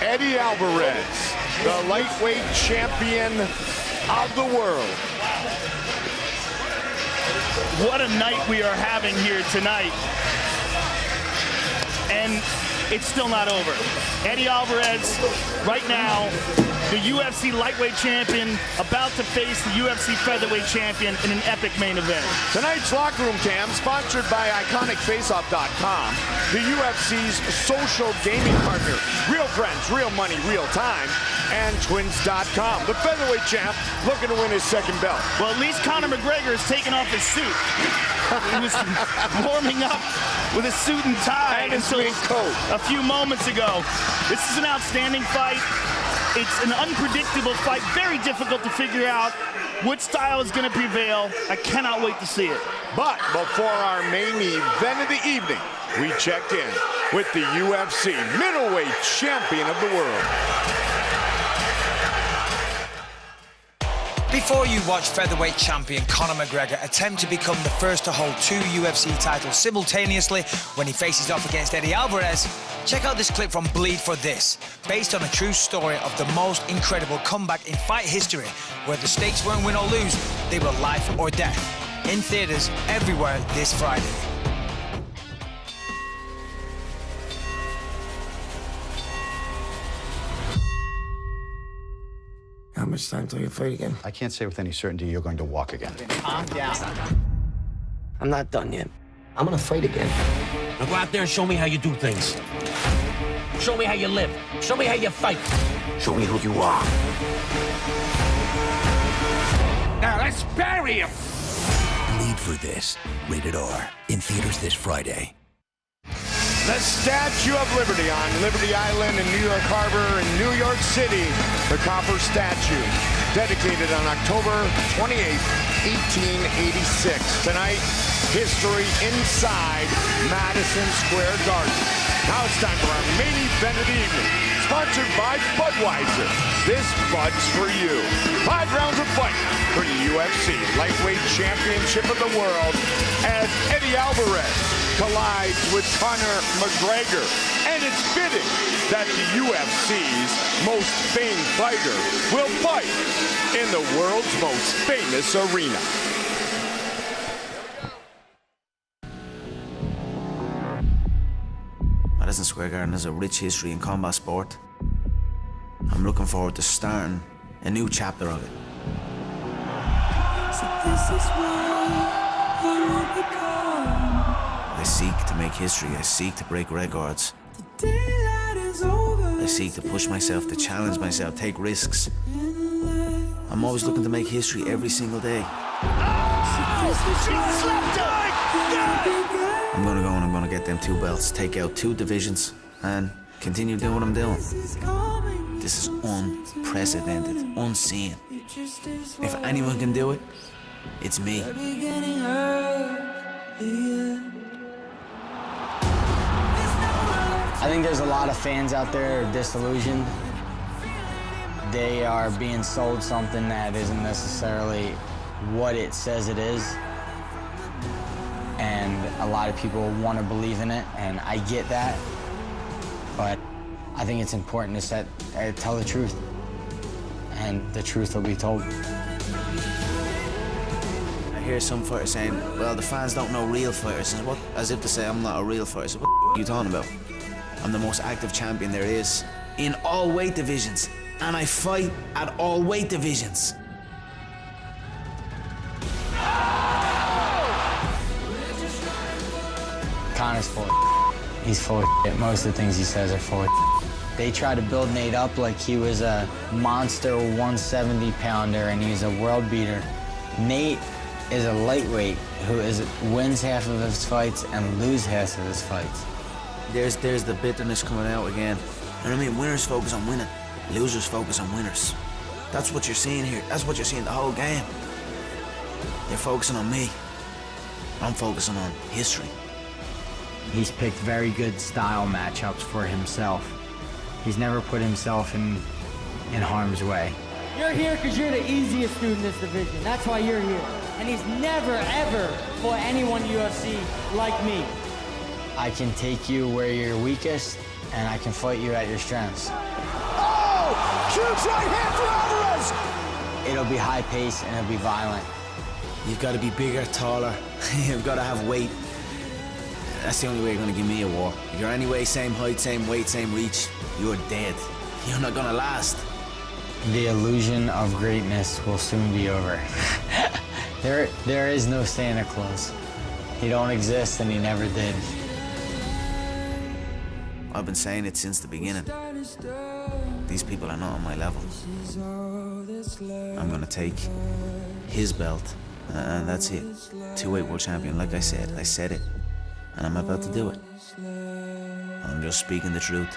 Eddie Alvarez, the lightweight champion of the world. What a night we are having here tonight. And it's still not over. Eddie Alvarez, right now, the UFC lightweight champion, about to face the UFC featherweight champion in an epic main event. Tonight's Locker Room Cam, sponsored by IconicFaceoff.com, the UFC's social gaming partner. Real friends, real money, real time. And Twins.com, the featherweight champ looking to win his second belt. Well, at least Conor McGregor has taken off his suit. He was warming up with a suit and tie and his until coat a few moments ago. This is an outstanding fight. It's an unpredictable fight, very difficult to figure out which style is going to prevail. I cannot wait to see it. But before our main event of the evening, we checked in with the UFC middleweight champion of the world. Before you watch featherweight champion Conor McGregor attempt to become the first to hold 2 UFC titles simultaneously when he faces off against Eddie Alvarez, check out this clip from Bleed for This, based on a true story of the most incredible comeback in fight history, where the stakes weren't win or lose, they were life or death. In theaters everywhere this Friday. How much time till you fight again? I can't say with any certainty you're going to walk again. Calm down. I'm not done yet. I'm gonna fight again. Now go out there and show me how you do things. Show me how you live. Show me how you fight. Show me who you are. Now let's bury him. Bleed for This. Rated R. In theaters this Friday. The Statue of Liberty on Liberty Island in New York Harbor in New York City. The copper statue, dedicated on October 28, 1886. Tonight, history inside Madison Square Garden. Now it's time for our main event of the evening, sponsored by Budweiser. This Bud's for you. 5 rounds of fight for the UFC Lightweight Championship of the World as Eddie Alvarez collides with Conor McGregor. And it's fitting that the UFC's most famed fighter will fight in the world's most famous arena. Madison Square Garden has a rich history in combat sport. I'm looking forward to starting a new chapter of it. So this is why I will become. I seek to make history. I seek to break records. The daylight is over. I seek to push myself, to challenge myself, take risks. I'm always looking to make history every single day. I'm gonna go and I'm gonna get them 2 belts, take out 2 divisions, and continue doing what I'm doing. This is unprecedented, unseen. If anyone can do it, it's me. I think there's a lot of fans out there who are disillusioned. They are being sold something that isn't necessarily what it says it is. And a lot of people want to believe in it, and I get that. But I think it's important to tell the truth, and the truth will be told. I hear some fighters saying, well, the fans don't know real fighters, as if to say I'm not a real fighter. So what are you talking about? I'm the most active champion there is in all weight divisions, and I fight at all weight divisions. Conor's full of He's full of shit. Most of the things he says are full of shit. They try to build Nate up like he was a monster 170-pounder and he's a world beater. Nate is a lightweight who wins half of his fights and loses half of his fights. There's the bitterness coming out again. You know what I mean? Winners focus on winning. Losers focus on winners. That's what you're seeing here. That's what you're seeing the whole game. They're focusing on me. I'm focusing on history. He's picked very good style matchups for himself. He's never put himself in harm's way. You're here because you're the easiest dude in this division. That's why you're here. And he's never, ever fought anyone UFC like me. I can take you where you're weakest and I can fight you at your strengths. Oh! Huge right hand for Alvarez! It'll be high pace and it'll be violent. You've got to be bigger, taller. You've got to have weight. That's the only way you're going to give me a war. If you're anyway same height, same weight, same reach, you're dead. You're not going to last. The illusion of greatness will soon be over. There is no Santa Claus. He don't exist and he never did. I've been saying it since the beginning. These people are not on my level. I'm gonna take his belt, and that's it. 2-weight world champion, like I said it, and I'm about to do it. I'm just speaking the truth.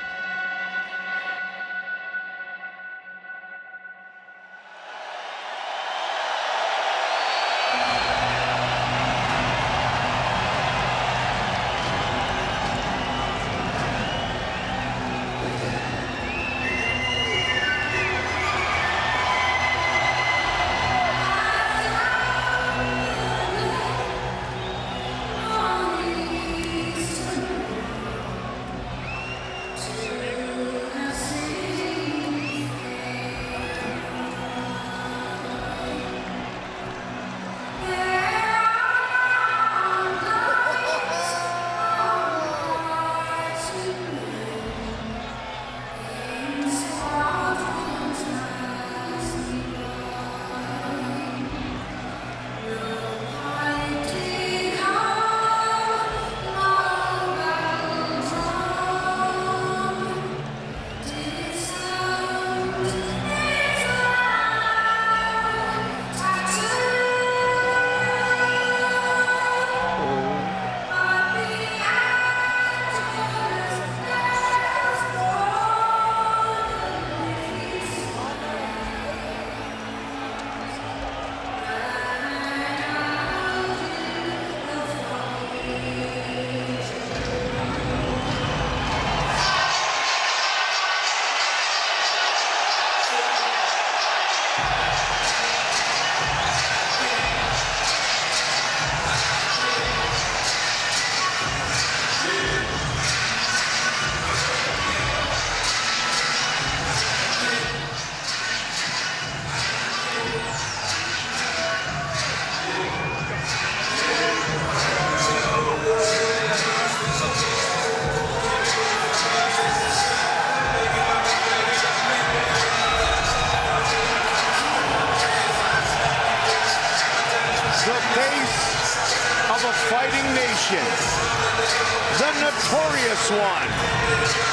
The notorious one,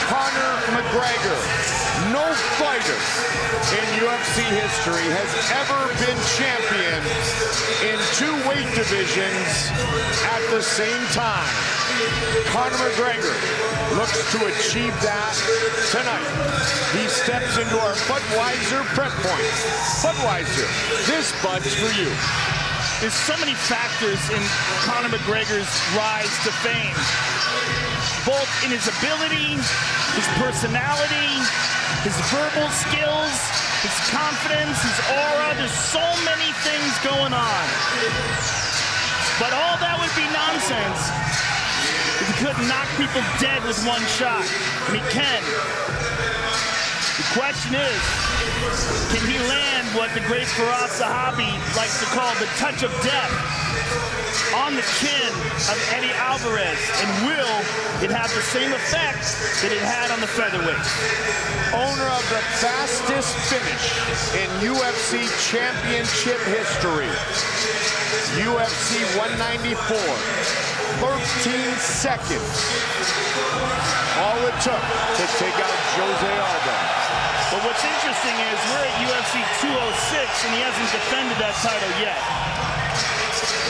Conor McGregor. No fighter in UFC history has ever been champion in 2 weight divisions at the same time. Conor McGregor looks to achieve that tonight. He steps into our Budweiser prep point. Budweiser, this Bud's for you. There's so many factors in Conor McGregor's rise to fame, both in his ability, his personality, his verbal skills, his confidence, his aura. There's so many things going on. But all that would be nonsense if he couldn't knock people dead with one shot. And he can. The question is, can he land what the great Firas Zahabi likes to call the touch of death on the chin of Eddie Alvarez? And will it have the same effect that it had on the featherweight? Owner of the fastest finish in UFC championship history. UFC 194, 13 seconds. All it took to take out Jose Aldo. But what's interesting is we're at UFC 206 and he hasn't defended that title yet.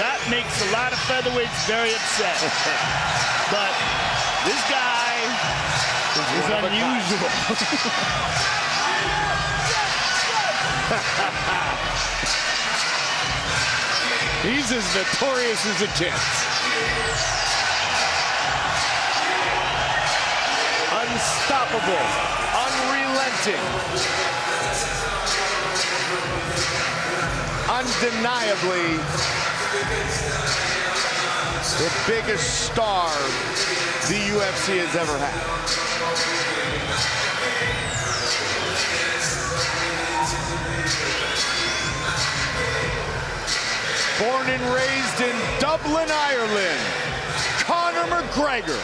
That makes a lot of featherweights very upset. But this guy is unusual. He's as notorious as it gets. Unstoppable, unrelenting, undeniably the biggest star the UFC has ever had. Born and raised in Dublin, Ireland, Conor McGregor.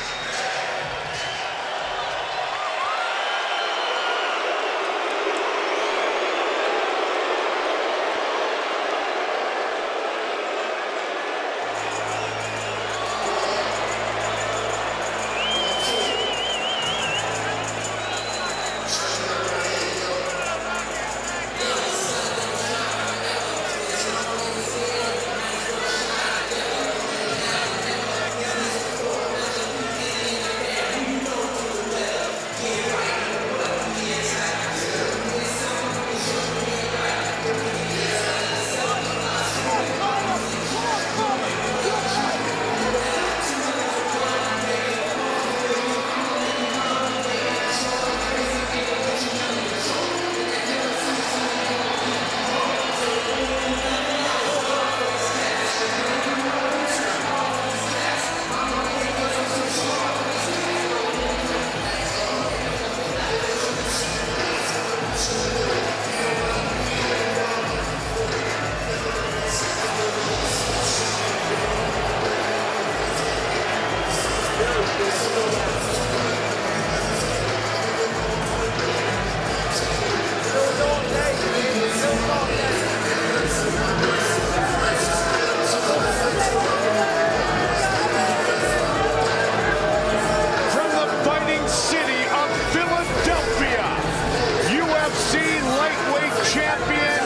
Champion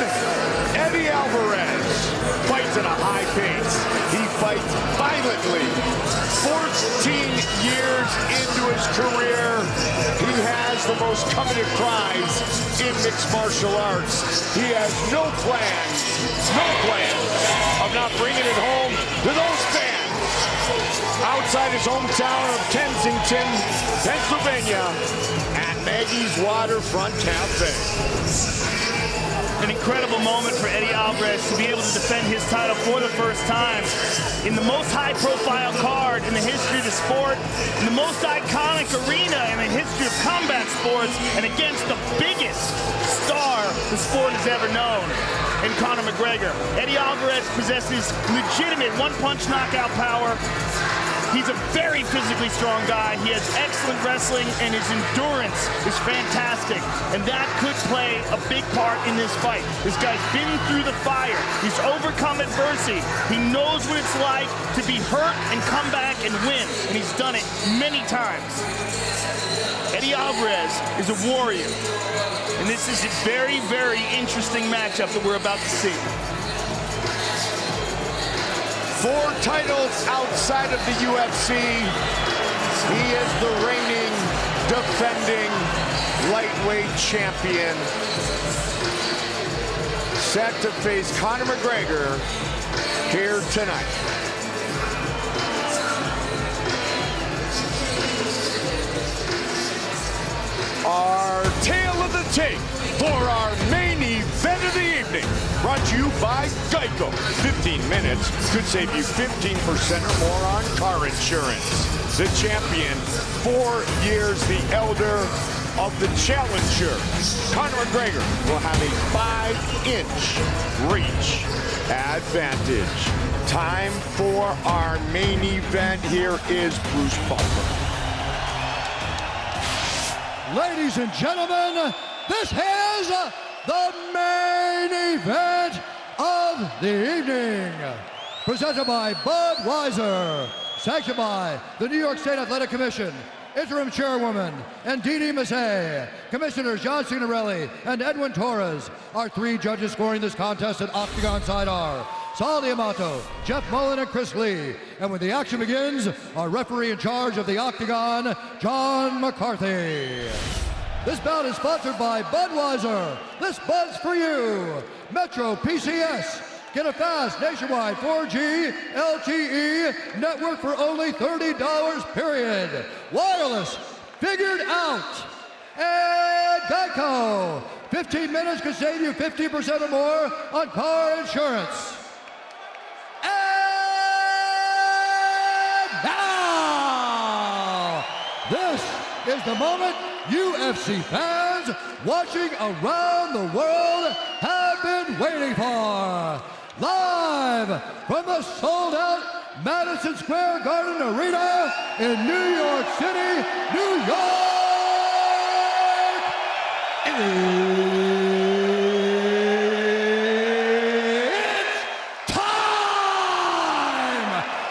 Eddie Alvarez fights at a high pace. He fights violently. 14 years into his career, he has the most coveted prize in mixed martial arts. He has no plans of not bringing it home to those fans outside his hometown of Kensington, Pennsylvania, at Maggie's Waterfront Cafe. An incredible moment for Eddie Alvarez to be able to defend his title for the first time in the most high-profile card in the history of the sport, in the most iconic arena in the history of combat sports, and against the biggest star the sport has ever known in Conor McGregor. Eddie Alvarez possesses legitimate one-punch knockout power. He's a very physically strong guy. He has excellent wrestling, and his endurance is fantastic. And that could play a big part in this fight. This guy's been through the fire. He's overcome adversity. He knows what it's like to be hurt and come back and win. And he's done it many times. Eddie Alvarez is a warrior. And this is a very, very interesting matchup that we're about to see. 4 titles outside of the UFC. He is the reigning, defending lightweight champion. Set to face Conor McGregor here tonight. Our tale of the tape for our main event of the evening, brought to you by Geico. 15 minutes could save you 15% or more on car insurance. The champion, 4 years the elder of the challenger. Conor McGregor will have a 5-inch reach advantage. Time for our main event. Here is Bruce Buffer. Ladies and gentlemen, this is the main event of the evening. Presented by Budweiser. Sanctioned by the New York State Athletic Commission. Interim Chairwoman and Didi Mazzei. Commissioners John Cianarelli and Edwin Torres. Our 3 judges scoring this contest at Octagon side are Saul Diamato, Jeff Mullen, and Chris Lee. And when the action begins, our referee in charge of the Octagon, John McCarthy. This bout is sponsored by Budweiser. This Bud's for you. Metro PCS. Get a fast nationwide 4G LTE network for only $30, period. Wireless, figured out. And Geico. 15 minutes could save you 50% or more on car insurance. This is the moment UFC fans watching around the world have been waiting for. Live from the sold-out Madison Square Garden Arena in New York City, New York. It's time!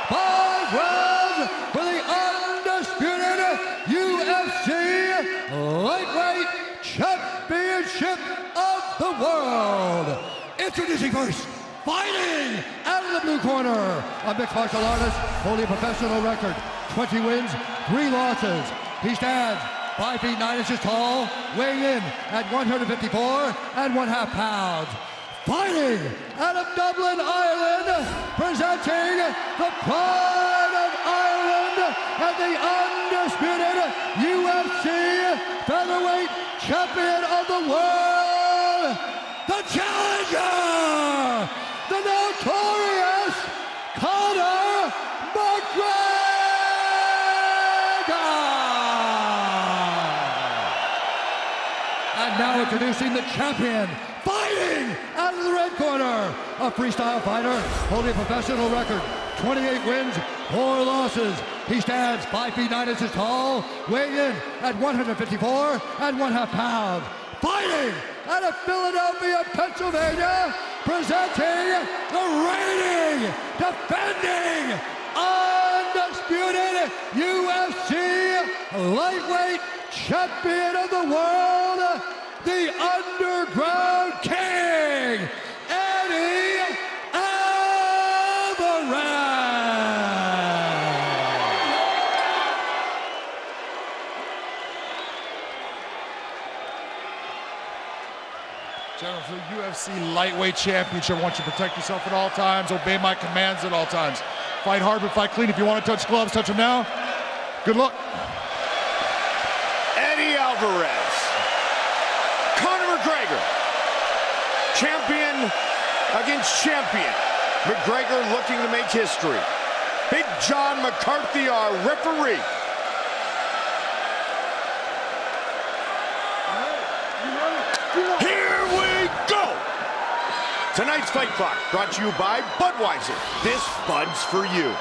5 rounds for the undisputed UFC Lightweight Championship of the World. Introducing first, fighting out of the blue corner, a mixed martial artist holding a professional record, 20 wins, 3 losses. He stands 5 feet 9 inches tall, weighing in at 154.5 pounds. Fighting out of Dublin, Ireland, presenting the pride of Ireland and the undisputed UFC featherweight champion of the world, the challenger, the notorious Conor McGregor! And now introducing the champion, fighting out of the red corner, a freestyle fighter holding a professional record, 28 wins, 4 losses. He stands 5 feet 9 inches tall, weighing in at 154.5 pounds. Fighting out of Philadelphia, Pennsylvania, presenting the reigning, defending, undisputed UFC lightweight champion of the world, the Underground King, Eddie Alvarez. Gentlemen, for the UFC Lightweight Championship, I want you to protect yourself at all times, obey my commands at all times. Fight hard, but fight clean. If you want to touch gloves, touch them now. Good luck. Eddie Alvarez, Conor McGregor, champion against champion. McGregor looking to make history. Big John McCarthy, our referee. Here we go! Tonight's Fight Clock brought to you by Budweiser. This Bud's for you.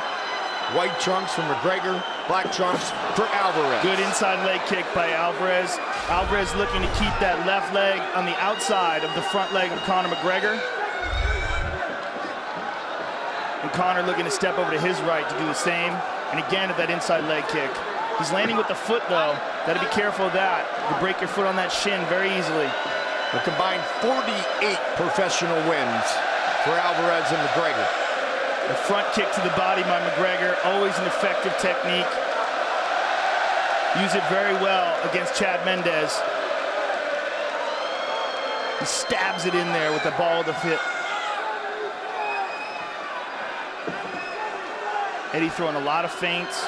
White trunks for McGregor, black trunks for Alvarez. Good inside leg kick by Alvarez. Alvarez looking to keep that left leg on the outside of the front leg of Conor McGregor. And Conor looking to step over to his right to do the same. And again at that inside leg kick. He's landing with the foot though. Gotta be careful of that. You can break your foot on that shin very easily. A combined 48 professional wins for Alvarez and McGregor. The front kick to the body by McGregor, always an effective technique. Use it very well against Chad Mendes. He stabs it in there with the ball of the hip. Eddie throwing a lot of feints,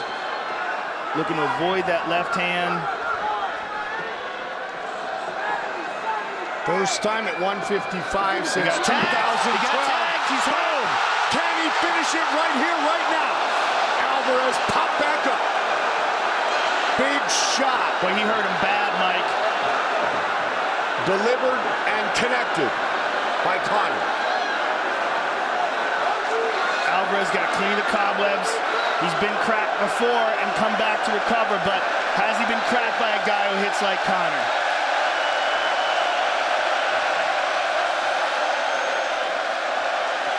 looking to avoid that left hand. First time at 155 since 2012. He's home. Can he finish it right here, right now? Alvarez popped back up. Big shot. Boy, he hurt him bad, Mike. Delivered and connected by Conor. Alvarez got to clean the cobwebs. He's been cracked before and come back to recover, but has he been cracked by a guy who hits like Conor?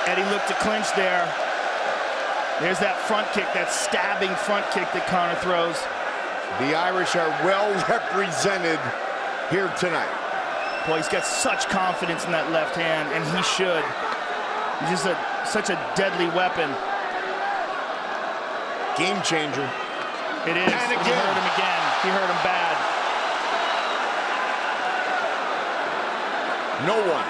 Eddie looked to clinch there. There's that front kick, that stabbing front kick that Conor throws. The Irish are well represented here tonight. Boy, he's got such confidence in that left hand, and he should. He's just such a deadly weapon. Game changer. It is. And again. He hurt him again. He hurt him bad. No one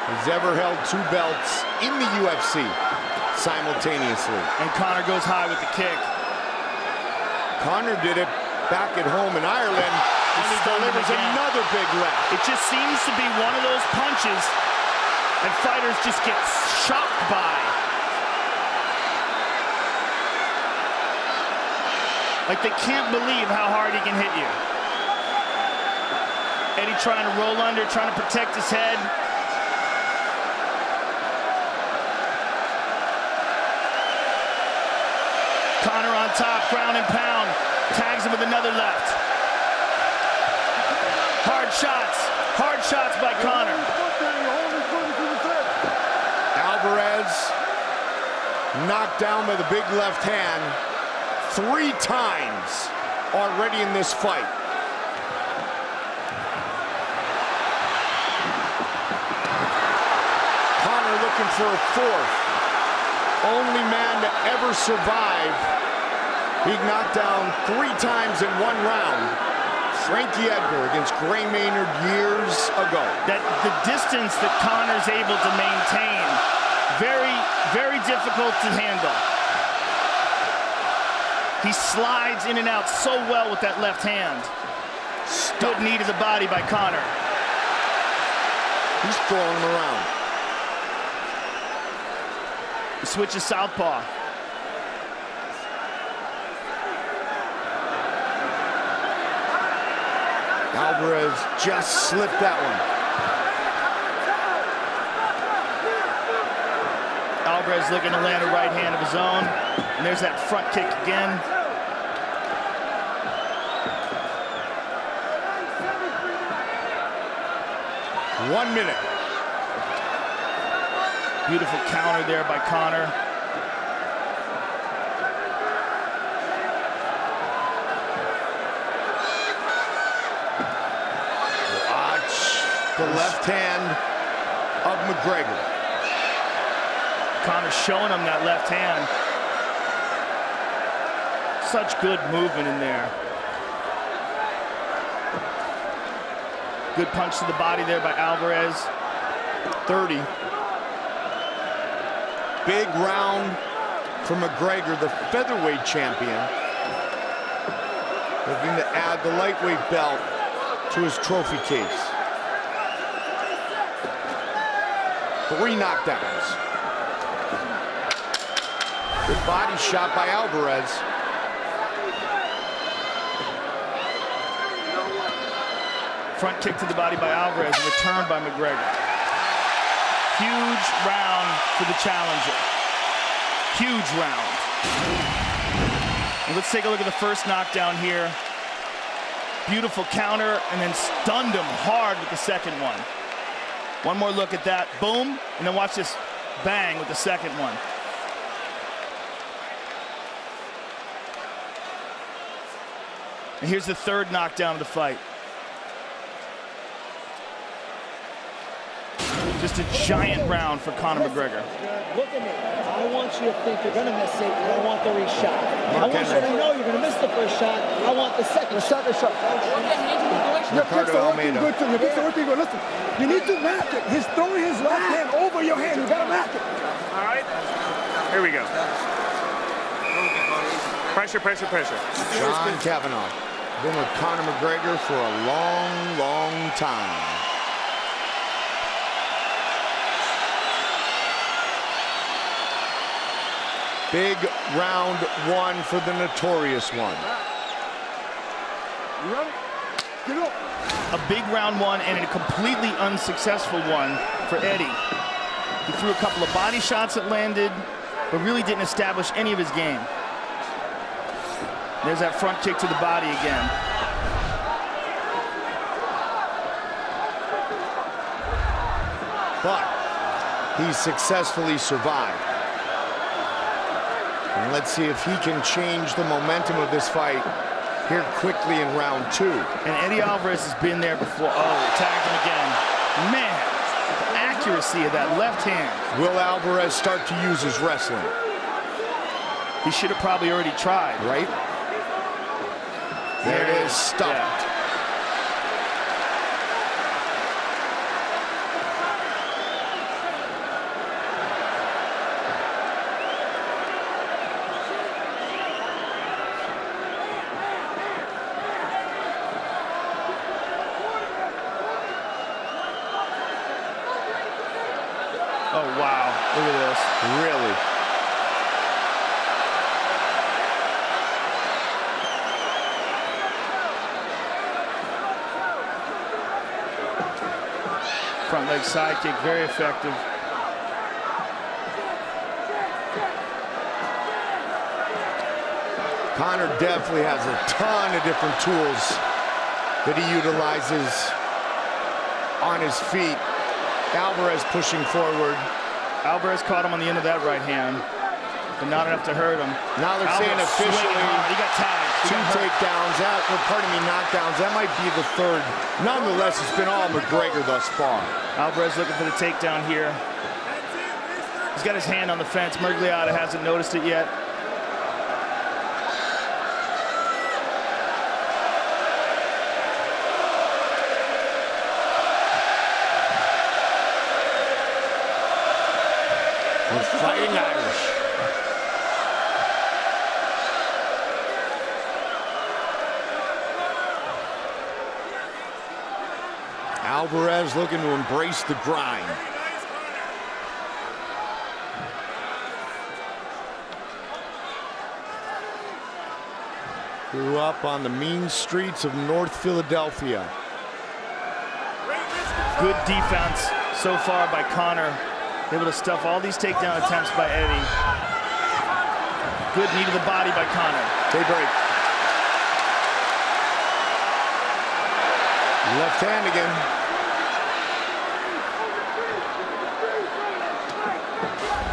has ever held 2 belts in the UFC simultaneously. And Conor goes high with the kick. Conor did it back at home in Ireland, and he delivers another big left. It just seems to be one of those punches that fighters just get shocked by. Like they can't believe how hard he can hit you. Eddie trying to roll under, trying to protect his head. Conor on top, ground and pound. Tags him with another left. Hard shots by Conor. Alvarez knocked down by the big left hand 3 times already in this fight. Conor looking for a 4th. Only man to ever survive being knocked down 3 times in 1 round. Frankie Edgar against Gray Maynard years ago. That the distance that Conor's able to maintain, very, very difficult to handle. He slides in and out so well with that left hand. Good knee to the body by Conor. He's throwing him around. He switches southpaw. Alvarez just slipped that one. Alvarez looking to land a right hand of his own. And there's that front kick again. One minute. Beautiful counter there by Conor. The left hand of McGregor. Conor showing him that left hand. Such good movement in there. Good punch to the body there by Alvarez. 30. Big round for McGregor, the featherweight champion. Looking to add the lightweight belt to his trophy case. 3 knockdowns. Good body shot by Alvarez. Front kick to the body by Alvarez, returned by McGregor. Huge round for the challenger. Huge round. And let's take a look at the first knockdown here. Beautiful counter, and then stunned him hard with the second one. One more look at that, boom, and then watch this bang with the second one. And here's the third knockdown of the fight. Just a giant round for Conor McGregor. Look at me. I want you to think you're going to miss it, and I want the reshot. I want you to know you're going to miss the first shot. I want the second shot. Your kicks are working good too. Your kicks are working good. Listen, you need to rack it. He's throwing his left hand over your hand. You gotta rack it. All right. Here we go. Pressure, pressure, pressure. John Kavanaugh. Been with Conor McGregor for a long, long time. Big round 1 for the notorious one. You ready? Get up. A big round 1 and a completely unsuccessful one for Eddie. He threw a couple of body shots that landed, but really didn't establish any of his game. There's that front kick to the body again. But he successfully survived. And let's see if he can change the momentum of this fight here quickly in round 2. And Eddie Alvarez has been there before. Oh, tagged him again. Man, the accuracy of that left hand. Will Alvarez start to use his wrestling? He should have probably already tried. Right? There it is, stopped. Yeah. Oh, wow. Look at this. Really? Front leg side kick, very effective. Conor definitely has a ton of different tools that he utilizes on his feet. Alvarez pushing forward. Alvarez caught him on the end of that right hand, but not enough to hurt him. Now they're saying Alvarez officially he got tagged. two takedowns, knockdowns. That might be the third. Nonetheless, it's been all McGregor thus far. Alvarez looking for the takedown here. He's got his hand on the fence. Mergliata hasn't noticed it yet. We're fighting Irish. Alvarez looking to embrace the grind. Grew up on the mean streets of North Philadelphia. Good defense so far by Conor. Able to stuff all these takedown attempts by Eddie. Good knee to the body by Conor. They break. Left hand again.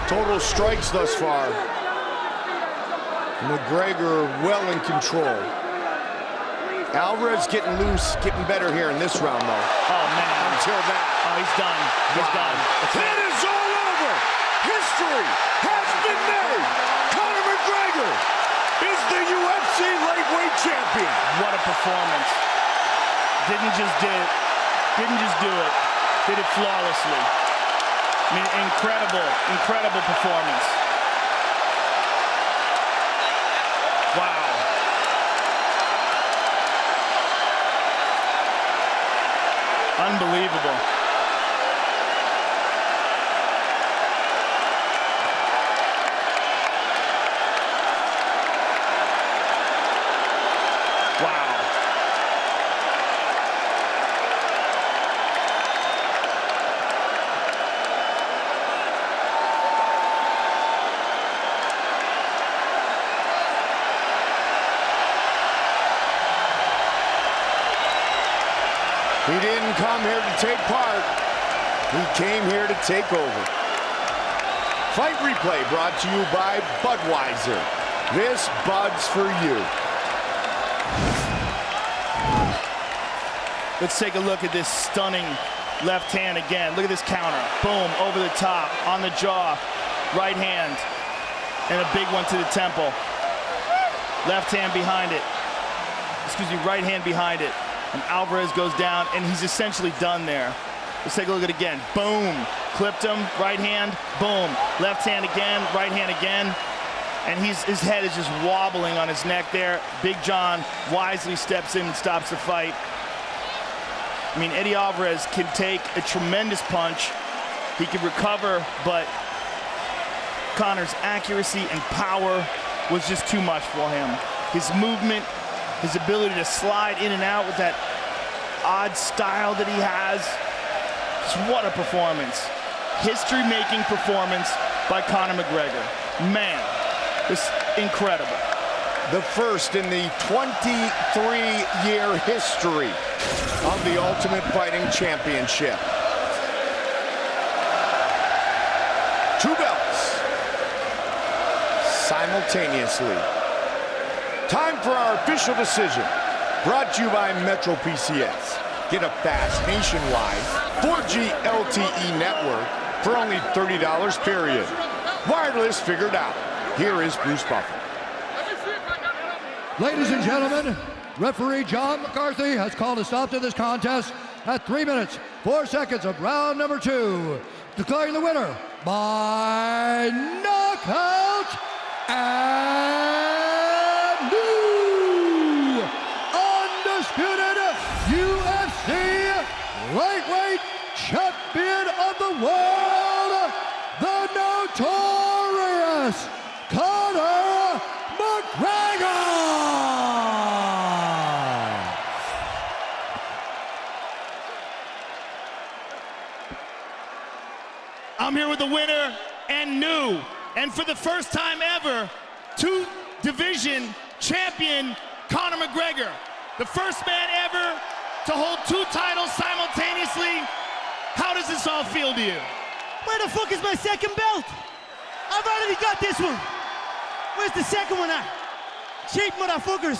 Total strikes thus far. McGregor well in control. Alvarez getting loose, getting better here in this round, though. Oh, man. Until that. Oh, he's done. He's done. It is all over. History has been made. Conor McGregor is the UFC lightweight champion. What a performance. Didn't just do it. Did it flawlessly. I mean, incredible performance. Wow. Unbelievable. Wow. He didn't come here to take part. He came here to take over. Fight replay brought to you by Budweiser. This Bud's for you. Let's take a look at this stunning left hand again. Look at this counter. Boom, over the top, on the jaw. Right hand, and a big one to the temple. Left hand behind it. Excuse me, right hand behind it. And Alvarez goes down, and he's essentially done there. Let's take a look at it again. Boom, clipped him, right hand, boom. Left hand again, right hand again. And his head is just wobbling on his neck there. Big John wisely steps in and stops the fight. I mean, Eddie Alvarez can take a tremendous punch. He can recover, but Conor's accuracy and power was just too much for him. His movement, his ability to slide in and out with that odd style that he has. Just what a performance. History-making performance by Conor McGregor. Man, it's incredible. The first in the 23-year history of the Ultimate Fighting Championship. Two belts simultaneously. Time for our official decision. Brought to you by Metro PCS. Get a fast nationwide 4G LTE network for only $30 period. Wireless figured out. Here is Bruce Buffer. Ladies and gentlemen, referee John McCarthy has called a stop to this contest at 3 minutes, 4 seconds of round number 2, declaring the winner by knockout and new undisputed UFC lightweight champion of the world, the notorious Conor McGregor! I'm here with the winner and new, and for the first time ever, two-division champion Conor McGregor. The first man ever to hold 2 titles simultaneously. How does this all feel to you? Where the fuck is my second belt? I've already got this one. Where's the second one at? Cheap motherfuckers.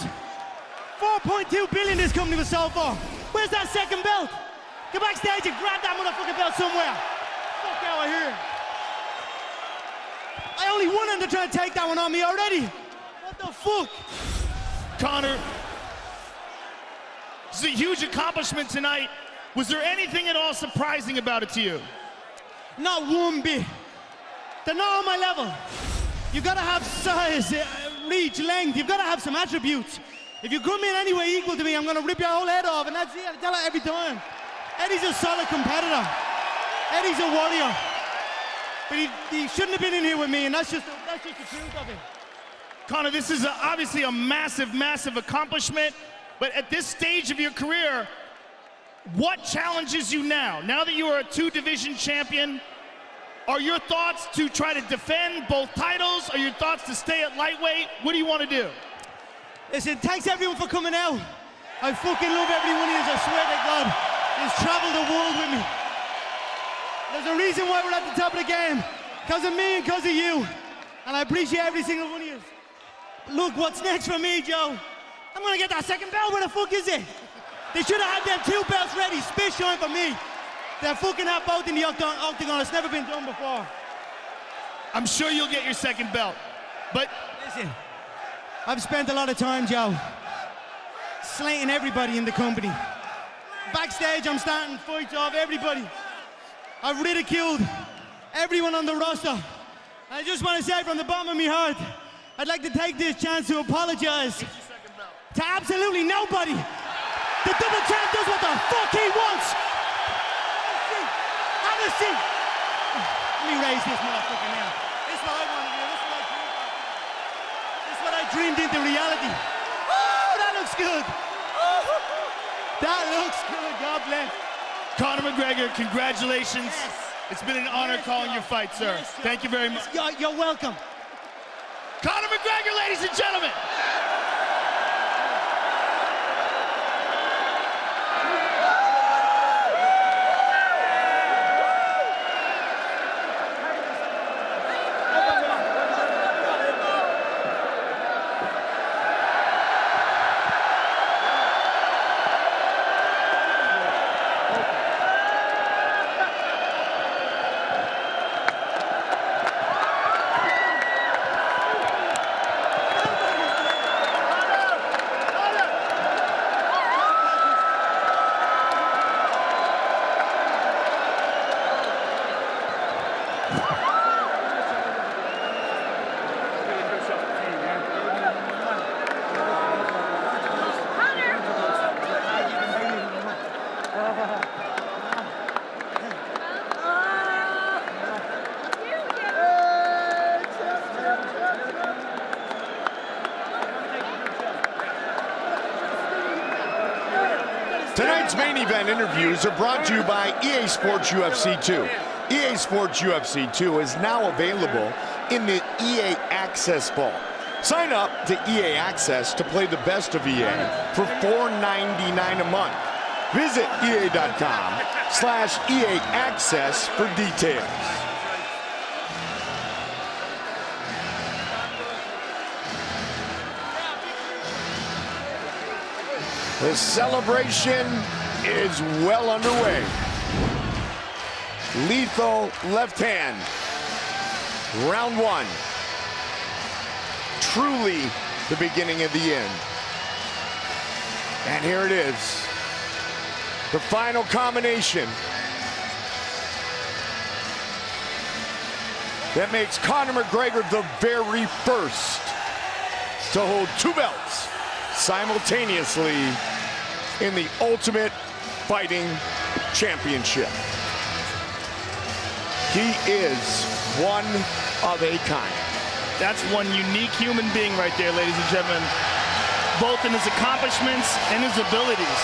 4.2 billion this company was sold for. Where's that second belt? Go backstage and grab that motherfucking belt somewhere. Fuck out of here. I only won and they're trying to take that one on me already. What the fuck? Conor, this is a huge accomplishment tonight. Was there anything at all surprising about it to you? Not one bit. They're not on my level. You've got to have size, reach, length. You've got to have some attributes. If you come in any way equal to me, I'm going to rip your whole head off, and that's it. I tell it every time. Eddie's a solid competitor. Eddie's a warrior. But he shouldn't have been in here with me, and that's just the truth of it. Conor, this is obviously a massive, massive accomplishment, but at this stage of your career, what challenges you now? Now that you are a 2-division champion, are your thoughts to try to defend both titles? Are your thoughts to stay at lightweight? What do you want to do? Listen, thanks everyone for coming out. I fucking love every one of you, I swear to God. He's traveled the world with me. There's a reason why we're at the top of the game. Because of me and because of you. And I appreciate every single one of you. Look, what's next for me, Joe? I'm gonna get that second belt. Where the fuck is it? They should have had them 2 belts ready, spit shine for me. They're fucking have both in the octagon. It's never been done before. I'm sure you'll get your second belt, but... Listen, I've spent a lot of time, Joe, slating everybody in the company. Backstage, I'm starting fights off everybody. I've ridiculed everyone on the roster. I just want to say from the bottom of my heart, I'd like to take this chance to apologize to absolutely nobody. The double champ does what the fuck he wants. Have a seat. Let me raise this motherfucker now. This is what I want to do. This is what I dreamed into reality. Oh, that looks good. That looks good. God bless. Conor McGregor, congratulations. Yes. It's been an honor calling your fight, sir. Yes, Thank you very much. You're welcome. Conor McGregor, ladies and gentlemen. Tonight's main event interviews are brought to you by EA Sports UFC 2. EA Sports UFC 2 is now available in the EA Access Vault. Sign up to EA Access to play the best of EA for $4.99 a month. Visit EA.com/EA Access for details. The celebration is well underway. Lethal left hand. Round 1. Truly the beginning of the end. And here it is. The final combination that makes Conor McGregor the very first to hold 2 belts simultaneously in the Ultimate Fighting Championship. He is one of a kind. That's one unique human being right there, ladies and gentlemen, both in his accomplishments and his abilities.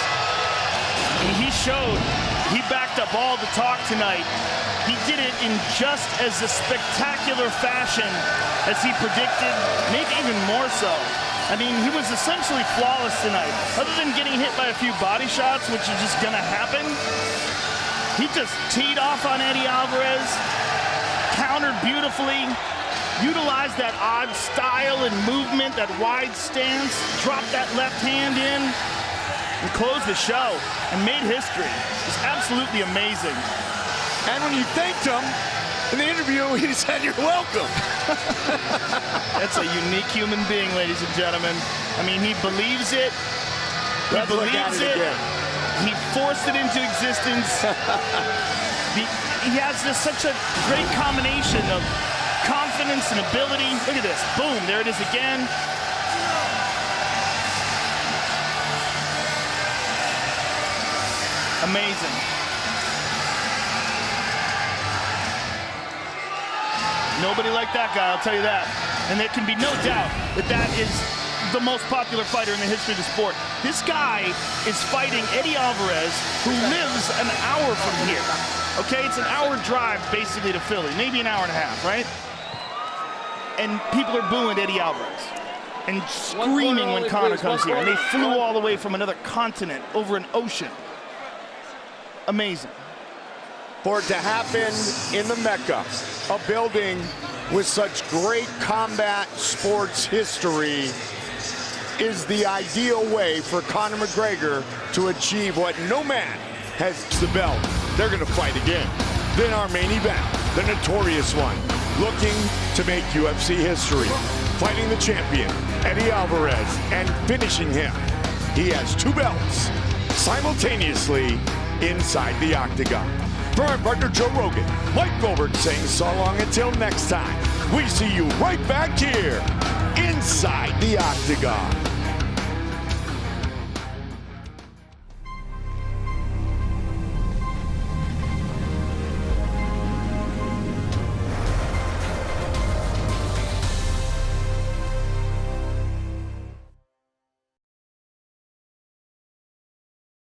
And he showed He backed up all the talk tonight. He did it in just as a spectacular fashion as he predicted, maybe even more so. I mean, he was essentially flawless tonight. Other than getting hit by a few body shots, which is just gonna happen, he just teed off on Eddie Alvarez, countered beautifully, utilized that odd style and movement, that wide stance, dropped that left hand in, and closed the show and made history. It's absolutely amazing. And when you thanked him in the interview, he said, "You're welcome." That's a unique human being, ladies and gentlemen. I mean, he believes it. He believes it. He forced it into existence. He has just such a great combination of confidence and ability. Look at this. Boom, there it is again. Amazing. Nobody like that guy, I'll tell you that. And there can be no doubt that that is the most popular fighter in the history of the sport. This guy is fighting Eddie Alvarez, who lives an hour from here. Okay, it's an hour drive basically to Philly, maybe an hour and a half, right? And people are booing Eddie Alvarez and screaming when Conor comes here. And they flew all the way from another continent, over an ocean. Amazing. For it to happen in the Mecca, a building with such great combat sports history, is the ideal way for Conor McGregor to achieve what no man has. The belt. They're going to fight again. Then our main event, the notorious one, looking to make UFC history, fighting the champion, Eddie Alvarez, and finishing him. He has 2 belts simultaneously inside the octagon. For my partner Joe Rogan, Mike Goldberg saying so long until next time. We see you right back here inside the octagon.